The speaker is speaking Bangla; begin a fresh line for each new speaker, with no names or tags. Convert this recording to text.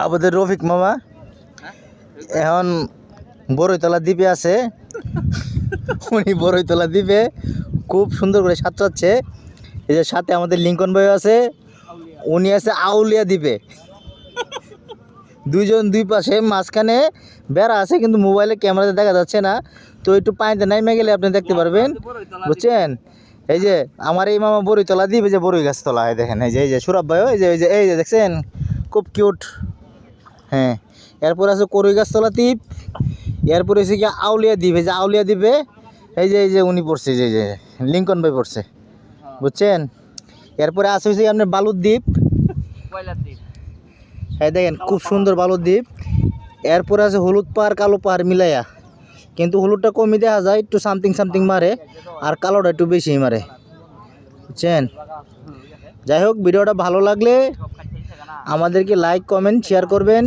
আমাদের রফিক মামা এখন বড়ইতলা দ্বীপে আছে। উনি বড়ইতলা দ্বীপে খুব সুন্দর করে সাঁতরাচ্ছে। এই যে সাথে আমাদের লিঙ্কন ভাই আছে, উনি আছে আউলিয়া দ্বীপে। দুইজন দুই পাশে, মাঝখানে বেড়া আছে কিন্তু মোবাইলে ক্যামেরাতে দেখা যাচ্ছে না। তো একটু পানিতে নাইমে গেলে আপনি দেখতে পারবেন, বুঝছেন। এই যে আমার এই মামা বড়ইতলা দ্বীপ, এই যে বড়ই গাছ তলা, এই দেখেন, এই যে সুরাব ভাই, এই যে দেখছেন, খুব কিউট। হ্যাঁ, এরপর আছে করই গাছতলা দ্বীপ, এরপর হচ্ছে কি আউলিয়া দ্বীপ। এই যে আউলিয়া দ্বীপে এই যে উনি পড়ছে, যে লিঙ্কন ভাই পড়ছে, বুঝছেন। এরপরে আছে হচ্ছে আপনার বালুর দ্বীপ, হ্যাঁ দেখেন খুব সুন্দর বালুর দ্বীপ। এরপরে আছে হলুদ পাহাড় কালো পাহাড় মিলাইয়া, কিন্তু হলুদটা কমই দেখা যায়, একটু সামথিং মারে, আর কালোটা একটু বেশি মারে, বুঝছেন। যাই হোক, ভিডিওটা ভালো লাগলে আমাদেরকে লাইক কমেন্ট শেয়ার করবেন।